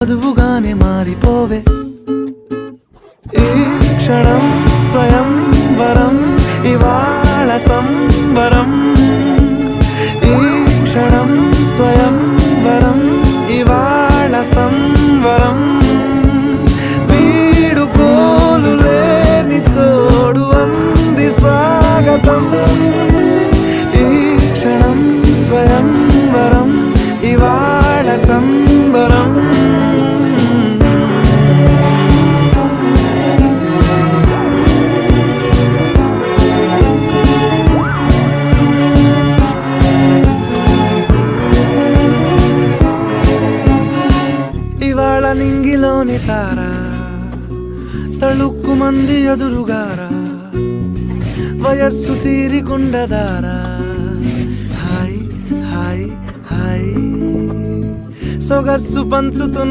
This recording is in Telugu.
చదువుగానే మారిపోవే ఈ క్షణం స్వయంవరం ఇవాళ సంబరం ఈ క్షణం స్వయంవరం ఇవాళ సంవరం వీడుకోలు లేని తోడు అంది స్వాగతం ఈ క్షణం స్వయంవరం ఇవాళ సంబరం ఇవాళ నింగిలోని తార తళుక్కు మంది ఎదురుగారా వయస్సు తీరికుండదారా హాయ్ హాయ్ హాయ్ సొగస్సు పంచుతున్న